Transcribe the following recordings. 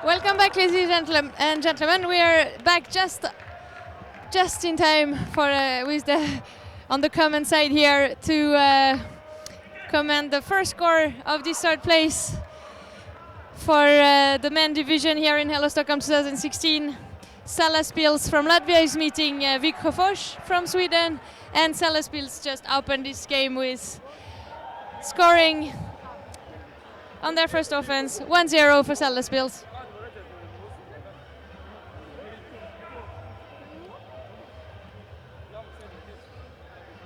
Welcome back, ladies and gentlemen. We are back just in time for with the on the comment side here to comment the first score of this third place for the men division here in Hello Stockholm 2016. Salaspils from Latvia is meeting Viksjöfors from Sweden, and Salaspils just opened this game with scoring on their first offense 1-0 for Salaspils.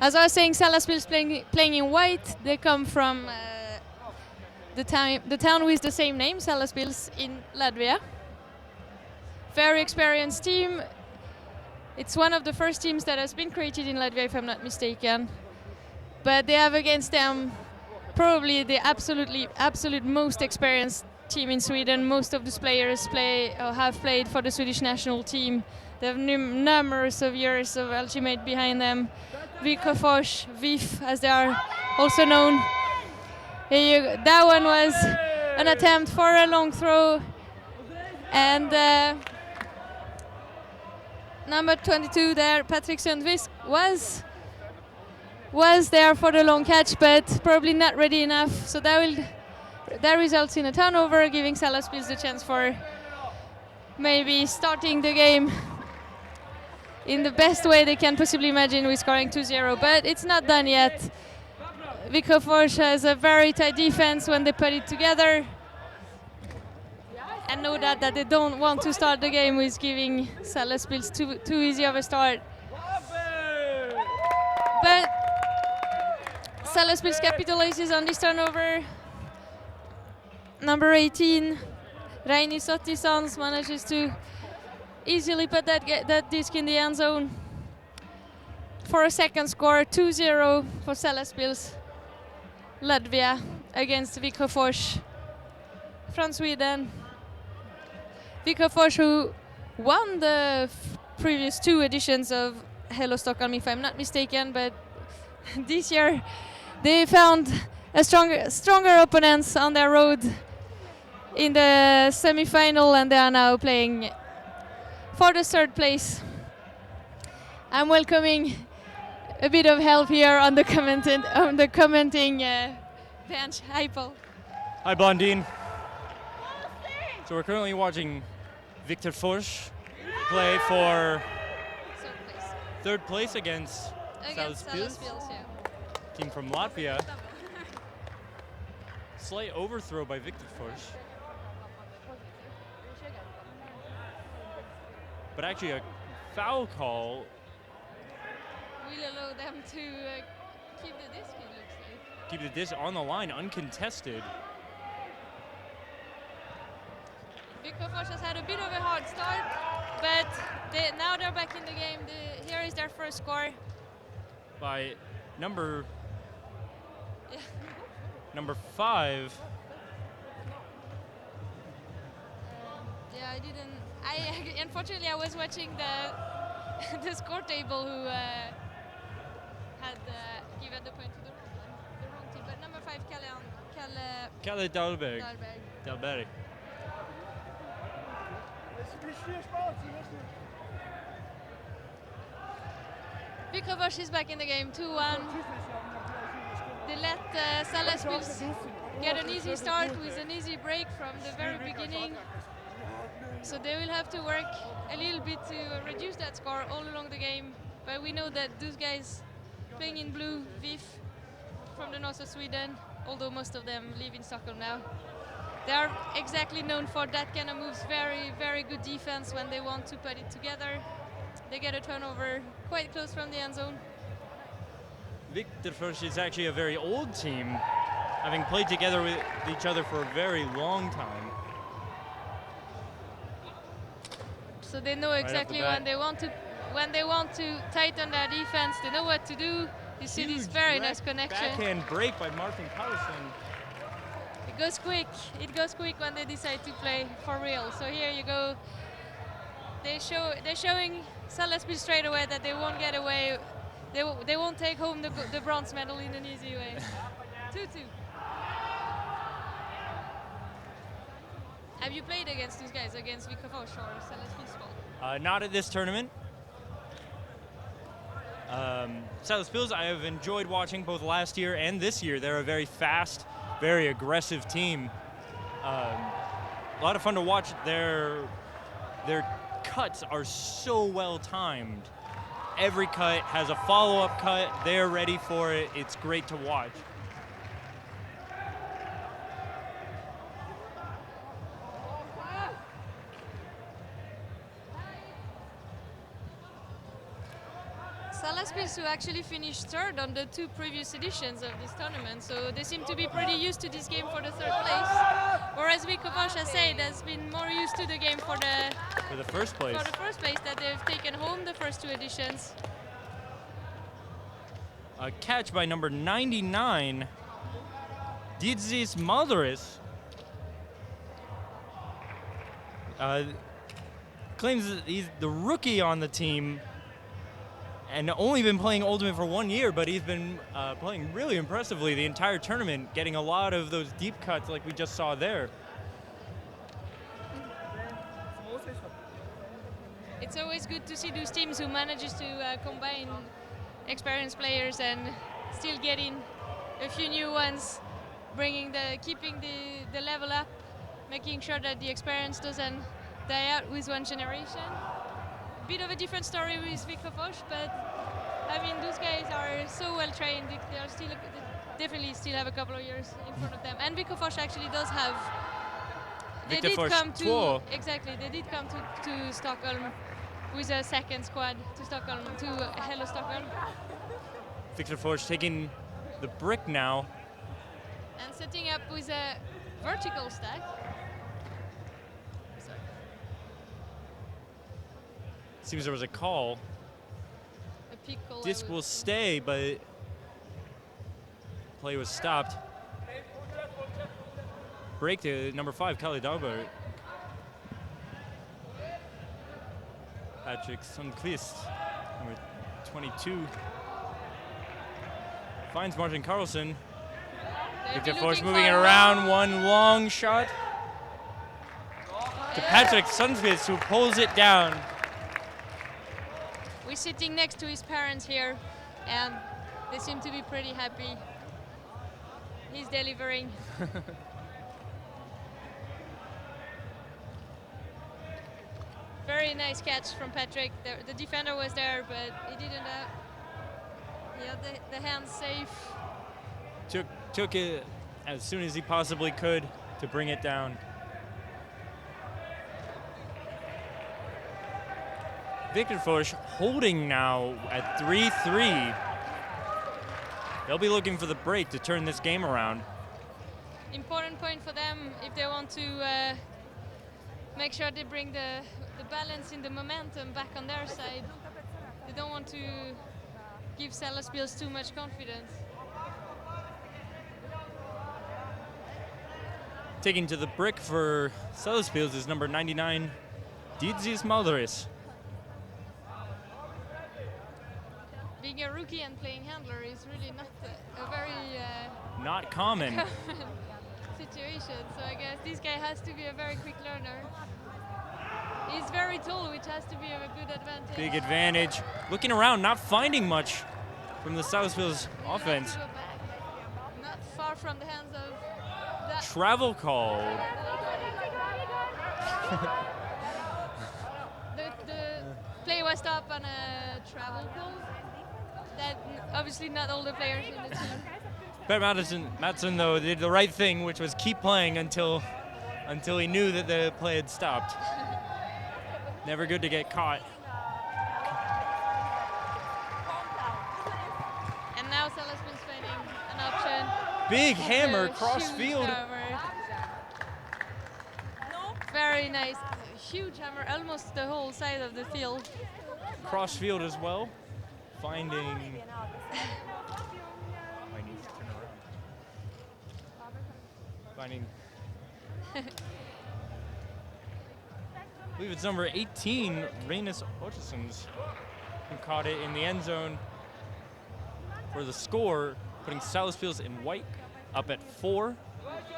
As I was saying, Salaspils playing in white. They come from the town with the same name, Salaspils, in Latvia. Very experienced team. It's one of the first teams that has been created in Latvia, if I'm not mistaken. But they have against them probably the absolute most experienced team in Sweden. Most of these players have played for the Swedish national team. They have numerous of years of ultimate behind them. Viksjöfors, VIF, as they are also known. That one was an attempt for a long throw, and number 22 there, Patrick Sundqvist, was there for the long catch, but probably not ready enough. So that results in a turnover, giving Salaspils the chance for maybe starting the game in the best way they can possibly imagine, with scoring 2-0, but it's not done yet. Viksjöfors has a very tight defense when they put it together, and know that they don't want to start the game with giving Salaspils too easy of a start. But Salaspils capitalizes on this turnover. Number 18, Raini Sottisons, manages to easily put that disc in the end zone for a second score, 2-0 for Salaspils Latvia against Viksjöfors from Sweden. Viksjöfors, who won the previous two editions of Hello Stockholm, if I'm not mistaken, but this year they found a stronger opponents on their road in the semi-final, and they are now playing for the third place. I'm welcoming a bit of help here on the commenting bench. Hi, Paul. Hi, Blondine. So we're currently watching Viksjöfors play for third place against Salaspils, yeah. Team from Latvia. Slight overthrow by Viksjöfors. But actually a foul call Will allow them to keep the disc, it looks like. Keep the disc on the line, uncontested. Viksjöfors has had a bit of a hard start, but now they're back in the game. Here is their first score. By number 5. Unfortunately, I was watching the score table, who had given the point to the wrong team. But number 5, Kalle Dahlberg. Viksjöfors is back in the game, 2-1. They let Salaspils get an easy start with an easy break from the very beginning. So they will have to work a little bit to reduce that score all along the game. But we know that those guys playing in blue, VIF, from the north of Sweden, although most of them live in Stockholm now, they are exactly known for that kind of moves. Very, very good defense when they want to put it together. They get a turnover quite close from the end zone. Viksjöfors is actually a very old team, having played together with each other for a very long time. So they know exactly when they want to tighten their defense. They know what to do. You see this very nice connection. Backhand break by Martin Carlson. It goes quick. It goes quick when they decide to play for real. So here you go. They're showing Salaspils straight away that they won't get away. They won't take home the bronze medal in an easy way. 2-2. Have you played against these guys, against Viksjöfors or Salaspils? Not at this tournament. Salaspils, I have enjoyed watching both last year and this year. They're a very fast, very aggressive team. A lot of fun to watch. Their cuts are so well timed. Every cut has a follow-up cut. They're ready for it. It's great to watch. Salaspils, who actually finished third on the 2 previous editions of this tournament, so they seem to be pretty used to this game for the 3rd place. Whereas Viksjöfors, I say, has been more used to the game for the first place. For the first place, that they've taken home the first 2 editions. A catch by number 99, Didzis Maldoris. Claims that he's the rookie on the team and only been playing Ultimate for 1 year, but he's been playing really impressively the entire tournament, getting a lot of those deep cuts like we just saw there. It's always good to see those teams who manages to combine experienced players and still getting a few new ones, keeping the level up, making sure that the experience doesn't die out with one generation. Bit of a different story with Viksjöfors, but I mean those guys are so well trained. They are still definitely still have a couple of years in front of them. And Viksjöfors actually does have. They did come to exactly. They did come to Stockholm with a second squad to Stockholm to Hello Stockholm. Viksjöfors taking the brick now and setting up with a vertical stack. Seems there was a call. A peak call. Disc will stay, but play was stopped. Break to number 5, Kalle Dahlberg. Patrick Sundqvist, number 22. Finds Martin Carlson. Viksjöfors moving it around, one long shot to Patrick Sundqvist, who pulls it down. We're sitting next to his parents here, and they seem to be pretty happy. He's delivering. Very nice catch from Patrick. The defender was there, but he didn't. He had the hands safe. Took it as soon as he possibly could to bring it down. Viksjöfors holding now at 3-3. They'll be looking for the break to turn this game around. Important point for them if they want to make sure they bring the balance in the momentum back on their side. They don't want to give Salaspils too much confidence. Taking to the brick for Salaspils is number 99, Didzis Maldoris. Being a rookie and playing handler is really not a very not common situation. So I guess this guy has to be a very quick learner. He's very tall, which has to be a good advantage. Big advantage. Looking around, not finding much from the Salaspils offense. Not far from the hands of that. Travel called. the play was stopped on a travel call. That obviously not all the players in the team. Per Mattsson though did the right thing, which was keep playing until he knew that the play had stopped. Never good to get caught. And now Salaspils finding an option. Big hammer cross field. Very nice. Huge hammer, almost the whole side of the field. Cross field as well. Finding. I need to turn around. Finding. I believe it's number 18, Reynes Ottosons, who caught it in the end zone for the score, putting Salaspils in white up at 4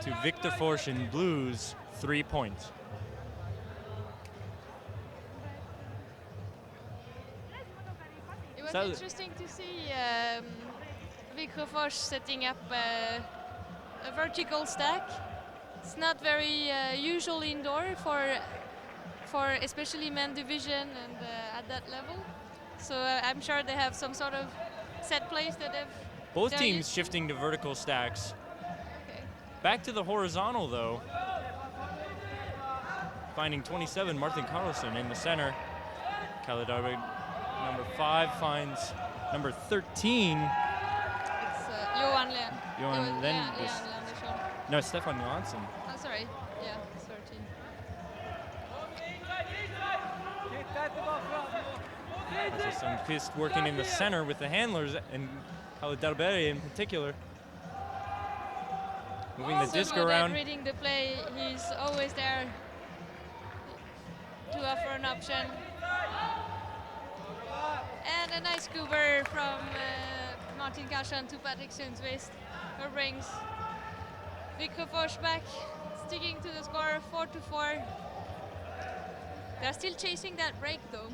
to Viksjöfors in blues 3 points. So interesting to see Viksjöfors setting up a vertical stack. It's not very usual indoor for especially men division and at that level. So I'm sure they have some sort of set plays that both they're teams used to. shifting to vertical stacks. Okay. Back to the horizontal though. Finding 27, Martin Carlson in the center. Kalidarvik, number 5, finds number 13. It's Johan Johan Len- Andersson. No, Stefan Johansson. Oh, sorry. Yeah, 13. Sundqvist working in the center with the handlers and Kalidarvik in particular. Moving the disc Good at around. reading the play, he's always there to offer an option. And a nice goober from Martin Karlsson to Patrick Sundqvist, who brings Viksjöfors back, sticking to the score 4-4. They're still chasing that break though.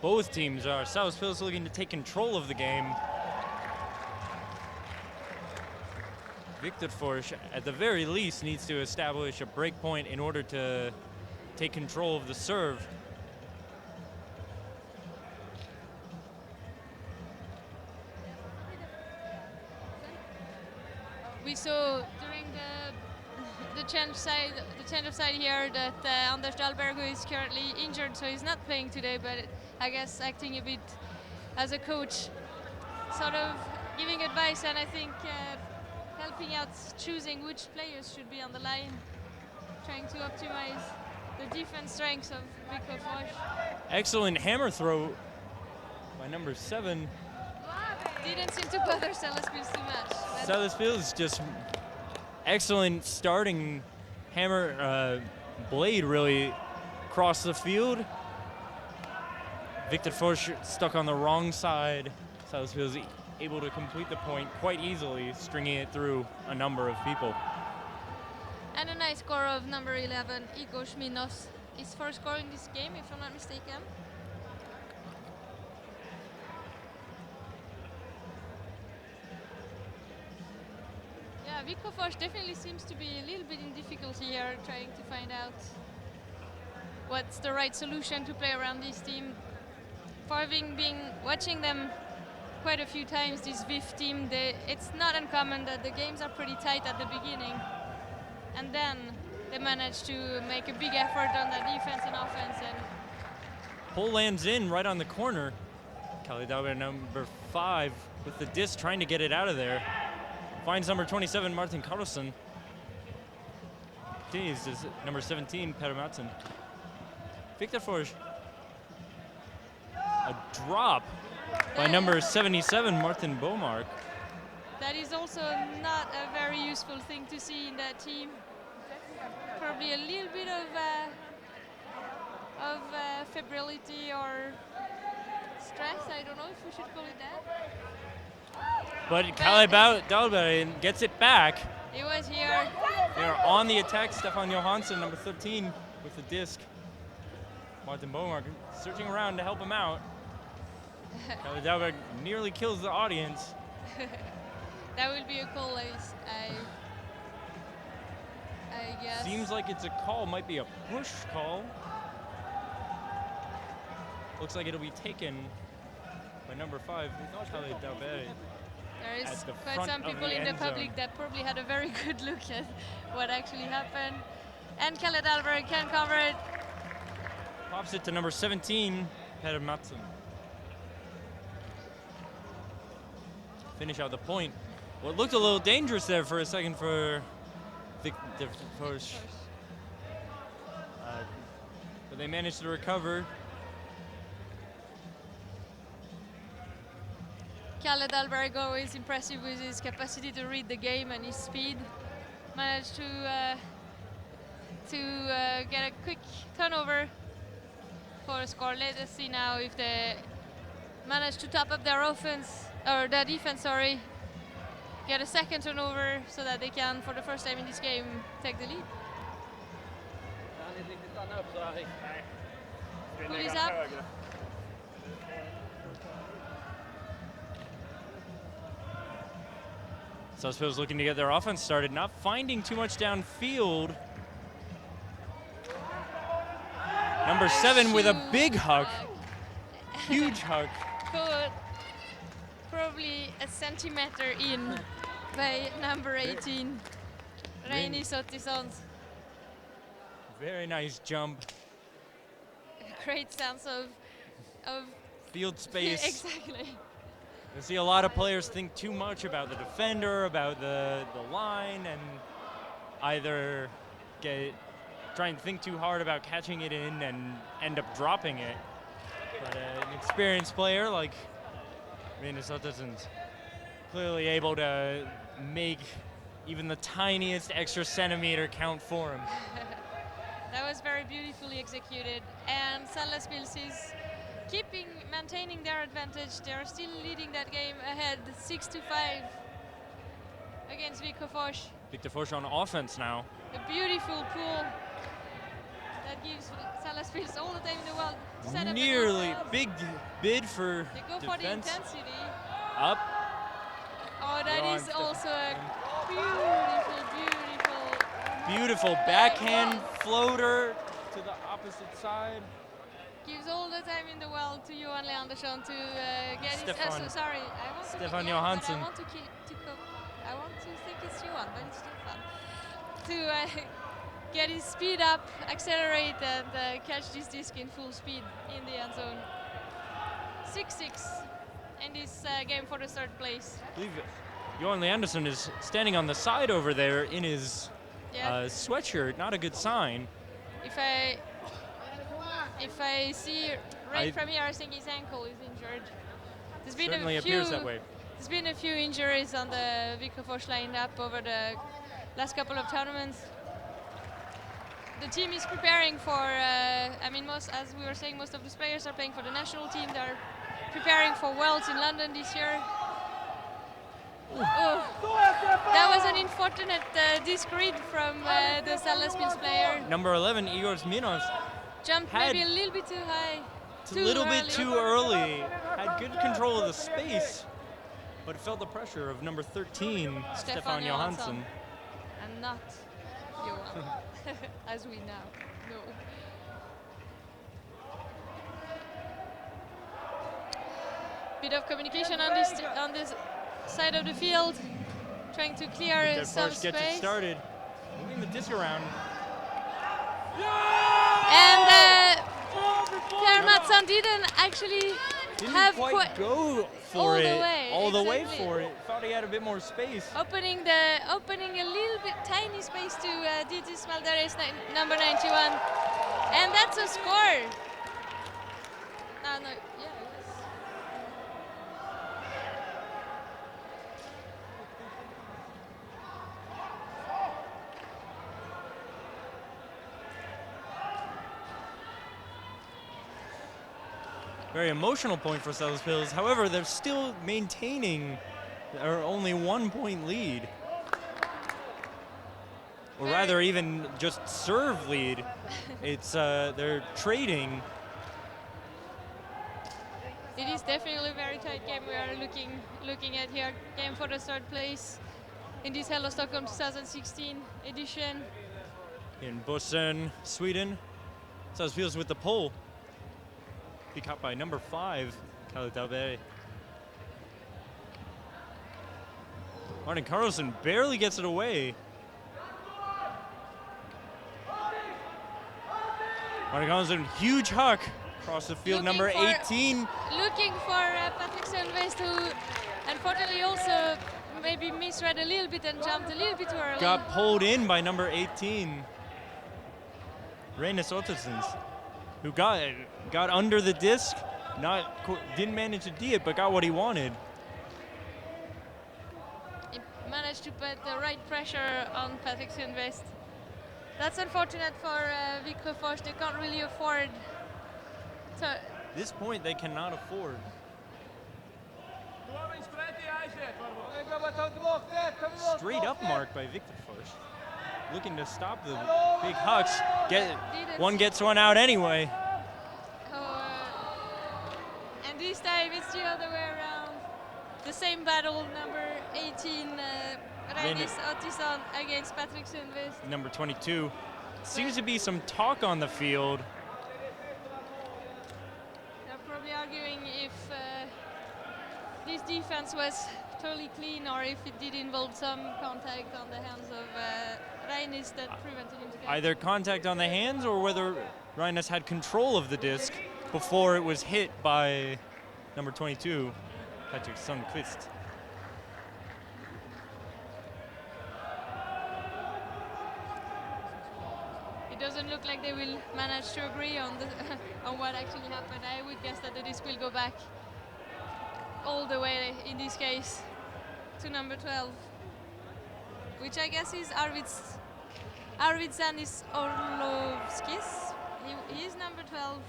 Both teams are. Salaspils looking to take control of the game. Viksjöfors, at the very least, needs to establish a break point in order to take control of the serve. We saw during the change of side here that Anders Dahlberg, who is currently injured, so he's not playing today, but I guess acting a bit as a coach, sort of giving advice, and I think helping out choosing which players should be on the line, trying to optimize the defense strengths of Viksjöfors. Excellent hammer throw by number 7. Didn't seem to bother Salaspils too much. Salaspils just excellent starting hammer blade really across the field. Viksjöfors stuck on the wrong side. Salaspils able to complete the point quite easily, stringing it through a number of people. And a nice score of number 11, Igor Shminos. His first score in this game, if I'm not mistaken. Yeah, Viksjöfors definitely seems to be a little bit in difficulty here, trying to find out what's the right solution to play around this team. For having been watching them quite a few times, this VIF team, it's not uncommon that the games are pretty tight at the beginning, and then they manage to make a big effort on the defense and offense. And pull lands in right on the corner. Kalidarvik, number 5, with the disc trying to get it out of there. Finds number 27, Martin Carlson. Continues to number 17, Per Madsen. Viksjöfors. A drop by number 77, Martin Bomark. that is also not a very useful thing to see in that team. Probably a little bit of febrility or stress. I don't know if we should call it that. But Kalidarvik gets it back. He was here. They're on the attack. Stefan Johansson, number 13, with the disc. Martin Bomark searching around to help him out. Kalidarvik nearly kills the audience. That will be a call, I guess. Seems like it's a call, might be a push call. Looks like it'll be taken by number 5, Kalidarvik. There is at the quite front some of people the in the end public zone. that probably had a very good look at what actually happened. And Kalidarvik can cover it. Pops it to number 17, Per Madsen. Finish out the point. Well, it looked a little dangerous there for a second for Viksjöfors. But they managed to recover. Kalidarvik always impressive with his capacity to read the game and his speed. Managed to get a quick turnover for a score. Let us see now if they manage to top up their offense, or their defense, sorry. Get a second turnover so that they can, for the first time in this game, take the lead. Pull is up. Salaspils looking to get their offense started, not finding too much downfield. Number 7 with a big hug. Huge hug. Put probably a centimeter in by number 18, Reini Sottisons. Very nice jump. Great sense of Field space. exactly. I see a lot of players think too much about the defender, about the line, and either try and think too hard about catching it in and end up dropping it. But an experienced player like Minnesota's clearly able to make even the tiniest extra centimeter count for him. That was very beautifully executed, and Salaspils is maintaining their advantage. They are still leading that game ahead, 6-5 against Viksjöfors. Viksjöfors on offense now. A beautiful pool that gives Salaspils all the time in the world to set up. Nearly big bid for they go defense. for the intensity. Up. Oh, that is also a beautiful backhand floater to the opposite side. Gives all the time in the world to Johan Leandersson to get Stefan. his. Sorry, Stefan Johansson. I want to think it's Johan, but it's Stefan. To get his speed up, accelerate, and catch this disc in full speed in the end zone. 6-6 in this game for the third place. I believe Johan Leandersson is standing on the side over there in his sweatshirt. Not a good sign. If I see from here, I think his ankle is injured. Certainly appears that way. There's been a few injuries on the Viksjöfors lineup over the last couple of tournaments. The team is preparing for, as we were saying, most of the players are playing for the national team. They're preparing for Worlds in London this year. Oh, that was an unfortunate disc read from the Salaspils player. Number 11, Igor Zminov. Jumped maybe a little bit too high. A little bit too early. Had good control of the space, but felt the pressure of number 13, Stefan Johansson. And not Johan, as we now know. Bit of communication on this side of the field, trying to clear some space. Gets it started, moving the disc around. And Pierre Mattsson didn't actually quite go for all the way exactly. for it. Thought he had a bit more space. Opening a little bit tiny space to Ditis Maldares, number 91, and that's a score. Very emotional point for Salaspils. However, they're still maintaining their only 1 point lead. Or rather, even just serve lead. It's they're trading. It is definitely a very tight game we are looking at here. Game for the third place in this Hello Stockholm 2016 edition. In Bussen, Sweden. Salaspils with the pole. Be caught by number 5, Kalle Dalberg. Martin Carlson barely gets it away. Martin Carlson, huge huck across the field, number 18. Looking for Patrick Sundqvist, who unfortunately also maybe misread a little bit and jumped a little bit too early. Got pulled in by number 18, Reines Ottersens, who got under the disc, didn't manage to D it, but got what he wanted. He managed to put the right pressure on Patrick Sundqvist. That's unfortunate for Viksjöfors. They can't really afford to. This point they cannot afford. Straight up mark by Viksjöfors. Looking to stop the big hucks. One gets one out anyway. And this time it's the other way around. The same battle, number 18 Reinis Ottison against Patrick Sundqvist. Number 22. Seems to be some talk on the field. They're probably arguing if this defense was totally clean or if it did involve some contact on the hands of Reinis that prevented him to catch. Either contact on the hands or whether Reinis had control of the disc before it was hit by number 22, Patrick Sundqvist. It doesn't look like they will manage to agree on the on what actually happened. I would guess that the disc will go back all the way in this case to number 12, which I guess is Arvidsandis Orlovskis. He is number 12.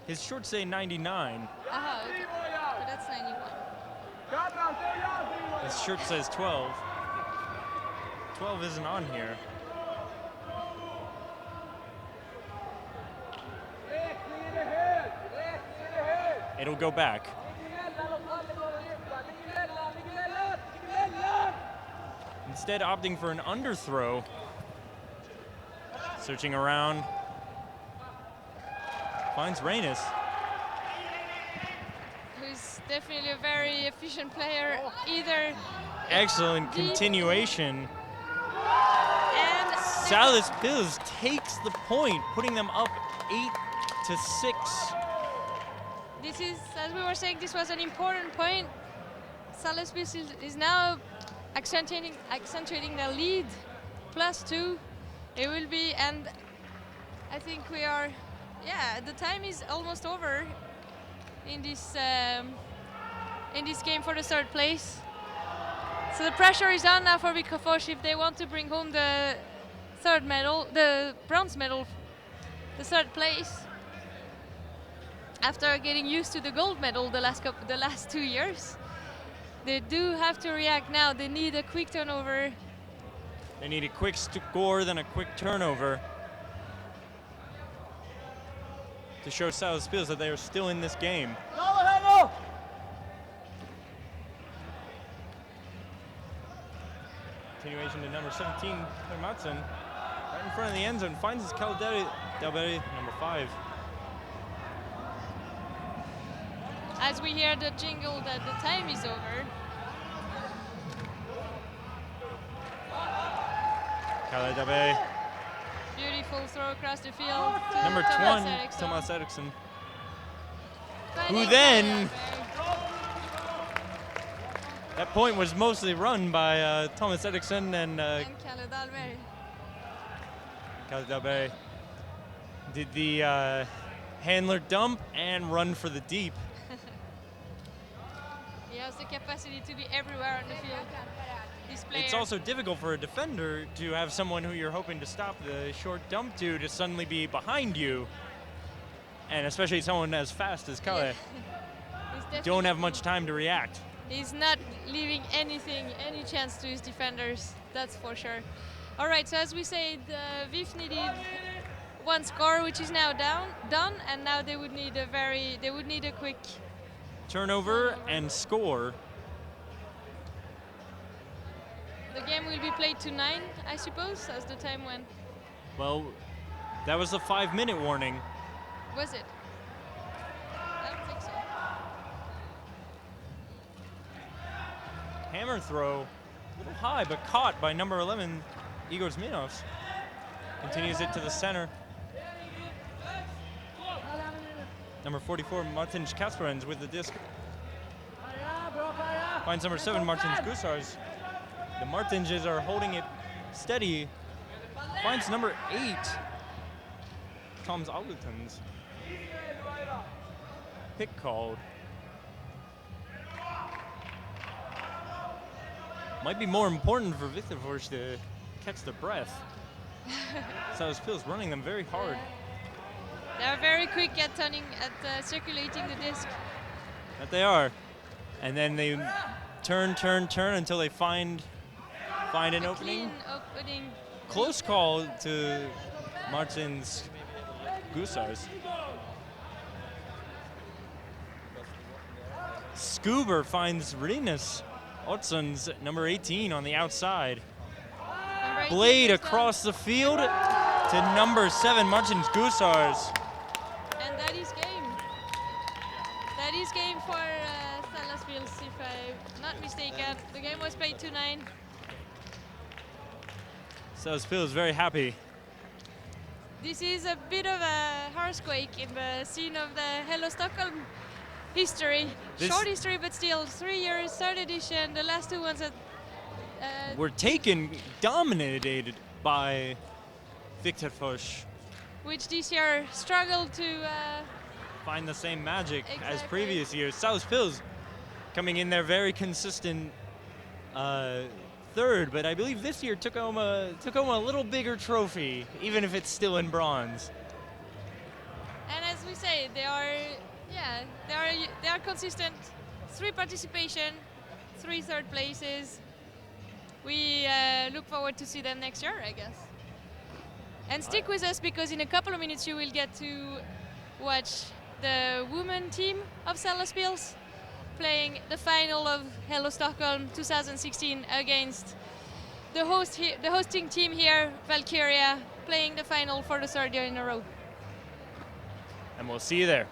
His shorts say 99. Aha, okay. So that's 91. His shirt says 12. 12 isn't on here. It'll go back. Instead, opting for an underthrow. Searching around. Finds Reinis. Who's definitely a very efficient player. Either Excellent continuation. and Salaspils takes the point, putting them up 8-6. this is, as we were saying, this was an important point. Salaspils is now accentuating the lead. +2. It will be, and I think we are, yeah, the time is almost over in this game for the third place. So the pressure is on now for Viksjöfors if they want to bring home the third medal, the bronze medal, the third place. After getting used to the gold medal the last 2 years, they do have to react now. They need a quick turnover. They need a quick score, then a quick turnover to show Salaspils that they are still in this game. Continuation to number 17, Matson, right in front of the end zone, finds his Dalberg, number 5. As we hear the jingle that the time is over. Dalberg. Beautiful throw across the field to Number 20, Thomas Eriksson. Who then, that point was mostly run by Thomas Eriksson and Kalle Dahlberg. Kalle Dalberg did the handler dump and run for the deep. He has the capacity to be everywhere on the field. This player. It's also difficult for a defender to have someone who you're hoping to stop the short dump to suddenly be behind you. And especially someone as fast as Kalle. Yeah. Don't have much time to react. He's not leaving any chance to his defenders, that's for sure. All right, so as we said, VIF needed one score, which is now done, and now they would need a quick turnover and score. The game will be played to 9, I suppose, as the time went. Well, that was the 5-minute warning. Was it? I don't think so. Hammer throw, a little high, but caught by number 11, Igor Zminovs. Continues it to the center. Number 44, Martin Kasparens with the disc. Finds number 7, Martin Gusars. The Martinses are holding it steady. Finds number 8, Tom's Albertons. Pick called. Might be more important for Viksjöfors to catch their breath. Salaspils running them very hard. They're very quick at circulating the disc. That they are. And then they turn until they find an opening. Opening. Close call to Martin's Gusars. Scuber finds Reinis Otsson's number 18 on the outside. Number 18 Blade is across the field to number 7, Martins Gusars. and that is game. That is game for Salaspils, if I'm not mistaken. The game was played 2-9. Salaspils very happy. This is a bit of a earthquake in the scene of the Hello Stockholm history. Short history, but still 3 years, third edition. The last two ones that Were dominated by Viksjöfors. which this year struggled to Find the same magic as Exactly. previous years. Salaspils coming in there very consistent third, but I believe this year took home a little bigger trophy, even if it's still in bronze. and as we say, they are consistent. 3 participation, 3 third places. We look forward to see them next year, I guess. And stick with us, because in a couple of minutes you will get to watch the women team of Salaspils playing the final of Hello Stockholm 2016 against the hosting team here, Valkyria, playing the final for the 3rd year in a row. And we'll see you there.